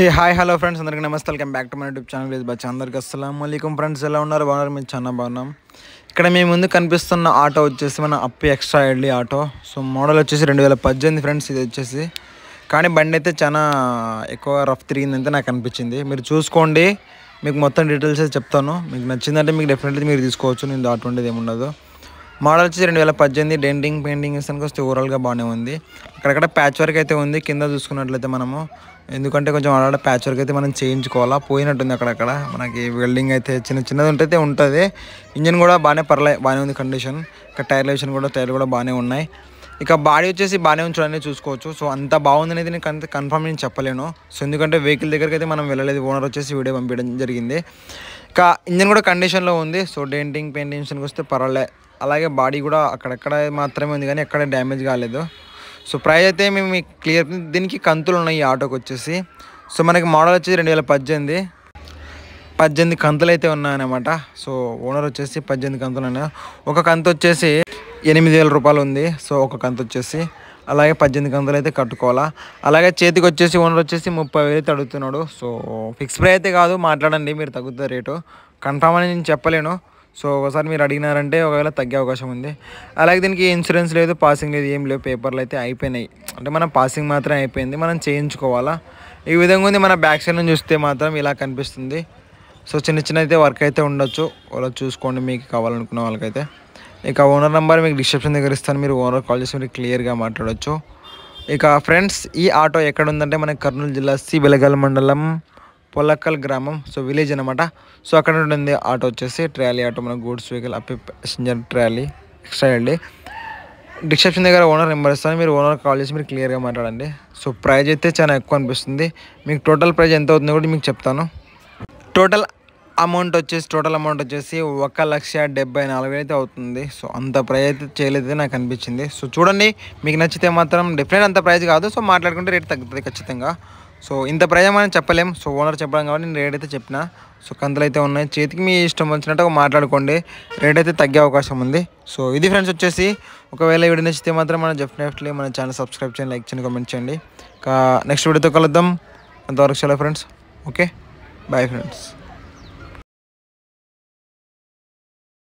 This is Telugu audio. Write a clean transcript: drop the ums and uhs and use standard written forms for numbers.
ఏ హాయ్ హలో ఫ్రెండ్స్, అందరికీ నమస్తే. Welcome back to my YouTube channel. ఇది బచ్చా. అందరికీ అస్సలాము అలైకుం ఫ్రెండ్స్. ఎలా ఉన్నారు? బాగున్నారు? మేము చాలా బాగున్నాం. ఇక్కడ మీ ముందు కనిపిస్తున్న ఆటో వచ్చేసి మన Ape extra LD auto. So model వచ్చేసి 2018 ఫ్రెండ్స్. ఇది వచ్చేసి కానీ బండి అయితే చాలా ఎక్కువ రఫ్ తిరిగిందంటే నాకు అనిపించింది. మీరు చూసుకోండి, మీకు మొత్తం డీటెయిల్స్ అయితే చెప్తాను. మీకు నచ్చిందంటే మీకు డెఫినెట్లీ మీరు తీసుకోవచ్చు. నేను అటువంటిది ఏముండదు. మోడల్ వచ్చి 2018. డెంటింగ్ పెయింటింగ్ విషయానికి వస్తే ఓవరాల్గా బాగానే ఉంది. అక్కడక్కడ ప్యాచ్ వర్క్ అయితే ఉంది. కింద చూసుకున్నట్లయితే మనము, ఎందుకంటే కొంచెం అక్కడ ప్యాచ్ వర్క్ అయితే మనం చేయించుకోవాలా, పోయినట్టుంది అక్కడక్కడ. మనకి వెల్డింగ్ అయితే చిన్నది ఉంటుంది. ఇంజన్ కూడా బాగానే ఉంది కండిషన్. ఇక టైర్ల విషయం కూడా టైర్లు కూడా బాగానే ఉన్నాయి. ఇక బాడీ వచ్చేసి బాగానే ఉంచడానికి చూసుకోవచ్చు. సో అంత బాగుంది అనేది నేను కన్ఫర్మ్ నేను చెప్పలేను. సో ఎందుకంటే వెహికల్ దగ్గరికి అయితే మనం వెళ్ళలేదు. ఓనర్ వచ్చేసి వీడియో పంపించడం జరిగింది. ఇక ఇంజన్ కూడా కండిషన్లో ఉంది. సో డెంటింగ్ పెయింటింగ్ విషయానికి వస్తే పర్వాలే. అలాగే బాడీ కూడా అక్కడక్కడ మాత్రమే ఉంది, కానీ ఎక్కడ డ్యామేజ్ కాలేదు. సో ప్రైస్ అయితే మేము మీకు క్లియర్, దీనికి కంతులు ఉన్నాయి ఈ ఆటోకి వచ్చేసి. సో మనకి మోడల్ వచ్చేసి 2018 కంతులు అయితే ఉన్నాయన్నమాట. సో ఓనర్ వచ్చేసి 18 కంతులు ఉన్నాయి. ఒక కంతు వచ్చేసి 8,000 రూపాయలు ఉంది. సో ఒక కంతు వచ్చేసి అలాగే 18 కంతులు అయితే కట్టుకోవాలా. అలాగే చేతికి వచ్చేసి ఓనర్ వచ్చేసి 30,000 అయితే అడుగుతున్నాడు. సో ఫిక్స్ ప్రైస్ అయితే కాదు, మాట్లాడండి, మీరు తగ్గుతుంది రేటు. కన్ఫామ్ అని నేను చెప్పలేను. సో ఒకసారి మీరు అడిగినారంటే ఒకవేళ తగ్గే అవకాశం ఉంది. అలాగే దీనికి ఇన్సూరెన్స్ లేదు, పాసింగ్ లేదు, ఏం లేవు. పేపర్లు అయితే అయిపోయినాయి, అంటే మనం పాసింగ్ మాత్రం అయిపోయింది, మనం చేయించుకోవాలా. ఈ విధంగా ఉంది. మన బ్యాక్ సైడ్ నుంచి చూస్తే మాత్రం ఇలా కనిపిస్తుంది. సో చిన్న అయితే వర్క్ అయితే ఉండొచ్చు. వాళ్ళు చూసుకోండి మీకు కావాలనుకున్న వాళ్ళకైతే. ఇక ఓనర్ నెంబర్ మీకు డిస్క్రిప్షన్ దగ్గర ఇస్తాను. మీరు ఓనర్ కాల్ చేసి మీరు క్లియర్గా మాట్లాడవచ్చు. ఇక ఫ్రెండ్స్, ఈ ఆటో ఎక్కడ ఉందంటే మనకి కర్నూలు జిల్లా సి వెలగల్ మండలం పొలక్కల్ గ్రామం. సో విలేజ్ అనమాట. సో అక్కడ ఉంటుంది ఆటో వచ్చేసి ట్రాలీ ఆటో, మన goods vehicle Ape passenger trolley extra వెళ్ళి. డిస్క్రిప్షన్ దగ్గర ఓనర్ నెంబర్ ఇస్తాను. మీరు ఓనర్ కాల్ చేసి మీరు క్లియర్గా మాట్లాడండి. సో ప్రైజ్ అయితే చాలా ఎక్కువ అనిపిస్తుంది. మీకు టోటల్ ప్రైజ్ ఎంత అవుతుందో కూడా మీకు చెప్తాను. టోటల్ అమౌంట్ వచ్చేసి 1,74,000 అయితే అవుతుంది. సో అంత ప్రైజ్ అయితే చేయలేదు నాకు అనిపించింది. సో చూడండి, మీకు నచ్చితే మాత్రం డెఫినెట్ అంత ప్రైజ్ కాదు. సో మాట్లాడుకుంటే రేట్ తగ్గుతుంది ఖచ్చితంగా. సో ఇంత ప్రైజ్ మనం చెప్పలేం. సో ఓనర్ చెప్పడం కాబట్టి నేను రేట్ అయితే చెప్పిన. సో కంతులు అయితే ఉన్నాయి. చేతికి మీ ఇష్టం వచ్చినట్టుగా మాట్లాడుకోండి, రేట్ అయితే తగ్గే అవకాశం ఉంది. సో ఇది ఫ్రెండ్స్ వచ్చేసి, ఒకవేళ వీడియో నచ్చితే మాత్రం మనం డెఫినెట్లీ మన ఛానల్ సబ్స్క్రైబ్ చేయండి, లైక్ చేయండి, కామెంట్ చేయండి. ఇంకా నెక్స్ట్ వీడియోతో కలుద్దాం. అంతవరకు చాలా ఫ్రెండ్స్. Okay, bye friends.